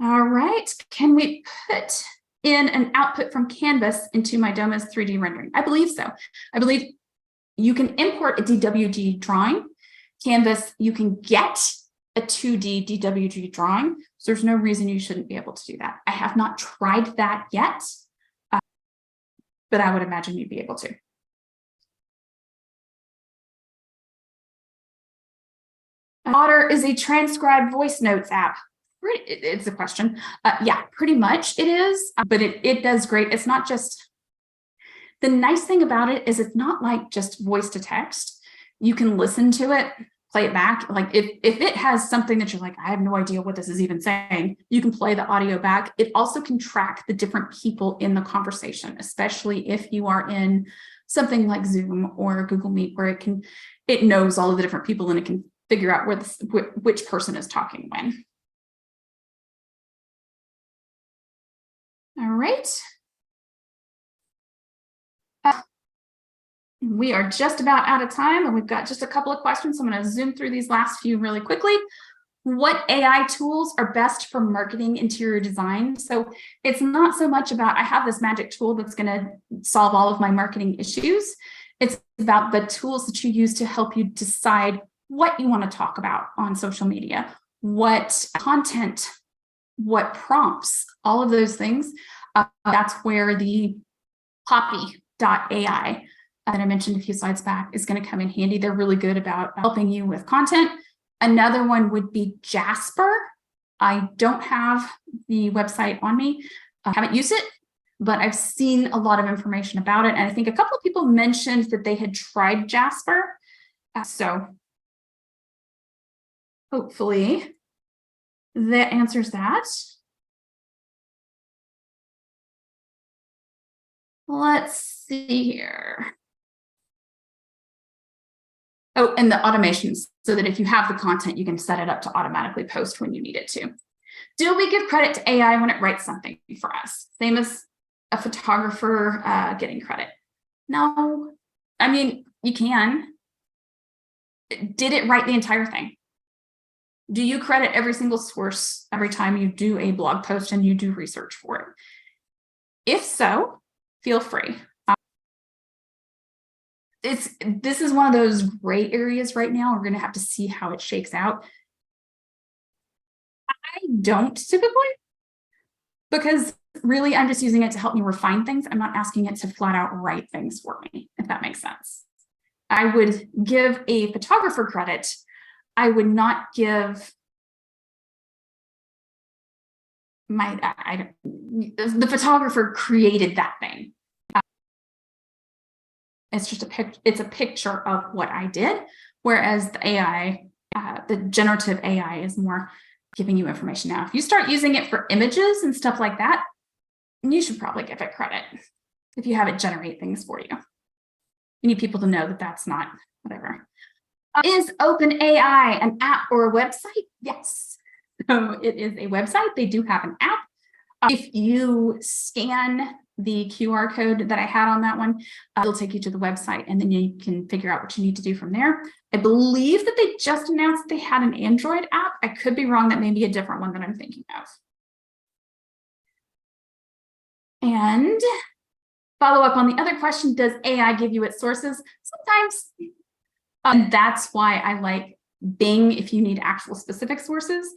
All right, can we put in an output from Canvas into Mydoma's 3D rendering? I believe so. I believe you can import a DWG drawing. Canvas, you can get a 2D DWG drawing. So there's no reason you shouldn't be able to do that. I have not tried that yet, but I would imagine you'd be able to. Otter is a transcribed voice notes app. It's a question. Yeah, pretty much it is, but it does great. It's not just, the nice thing about it is it's not like just voice to text. You can listen to it play it back. Like if it has something that you're like, I have no idea what this is even saying, you can play the audio back. It also can track the different people in the conversation, especially if you are in something like Zoom or Google Meet, where it knows all of the different people and it can figure out which person is talking when. All right. We are just about out of time, and we've got just a couple of questions. So I'm going to zoom through these last few really quickly. What AI tools are best for marketing interior design? So it's not so much about, I have this magic tool that's going to solve all of my marketing issues. It's about the tools that you use to help you decide what you want to talk about on social media, what content, what prompts, all of those things. That's where the copy.ai that I mentioned a few slides back is going to come in handy. They're really good about helping you with content. Another one would be Jasper. I don't have the website on me. I haven't used it, but I've seen a lot of information about it. And I think a couple of people mentioned that they had tried Jasper. So hopefully that answers that. Let's see here. Oh, and the automations, so that if you have the content, you can set it up to automatically post when you need it to. Do we give credit to AI when it writes something for us? Same as a photographer getting credit. No, I mean, you can. Did it write the entire thing? Do you credit every single source every time you do a blog post and you do research for it? If so, feel free. This is one of those gray areas right now. We're going to have to see how it shakes out. I don't typically, because really I'm just using it to help me refine things. I'm not asking it to flat out write things for me, if that makes sense. I would give a photographer credit. I would not give the photographer created that thing. It's just it's a picture of what I did, whereas the AI, the generative AI, is more giving you information. Now, if you start using it for images and stuff like that, you should probably give it credit if you have it generate things for you. You need people to know that that's not whatever. Is OpenAI an app or a website? Yes. So it is a website. They do have an app. If you scan the QR code that I had on that one, it'll take you to the website, and then you can figure out what you need to do from there. I believe that they just announced they had an Android app. I could be wrong. That may be a different one that I'm thinking of. And follow up on the other question, does AI give you its sources? Sometimes. And that's why I like Bing if you need actual specific sources.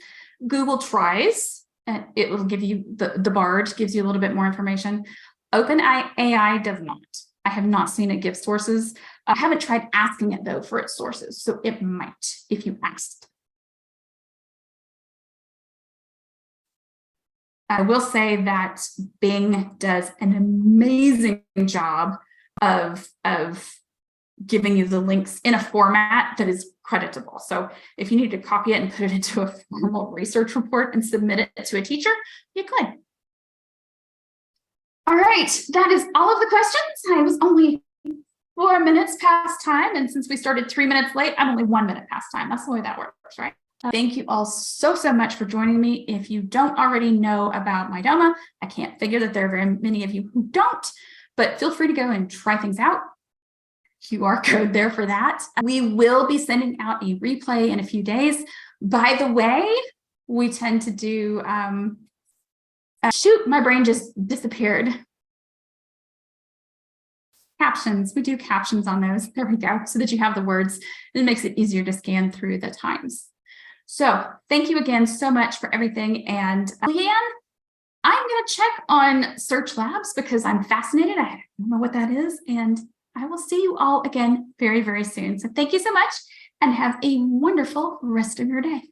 Google tries, and it will give you, the Bard gives you a little bit more information. OpenAI does not. I have not seen it give sources. I haven't tried asking it, though, for its sources, so it might if you asked. I will say that Bing does an amazing job of giving you the links in a format that is creditable. So if you need to copy it and put it into a formal research report and submit it to a teacher, you could. All right, that is all of the questions. I was only 4 minutes past time, and since we started 3 minutes late, I'm only 1 minute past time. That's the way that works, right? Thank you all so much for joining me. If you don't already know about Mydoma, I can't figure that there are very many of you who don't, but feel free to go and try things out. QR code there for that. We will be sending out a replay in a few days. By the way, we tend to do, shoot, my brain just disappeared. Captions, we do captions on those. There we go, so that you have the words. It makes it easier to scan through the times. So thank you again so much for everything. And Leanne, I'm going to check on Search Labs because I'm fascinated. I don't know what that is. And I will see you all again very, very soon. So thank you so much and have a wonderful rest of your day.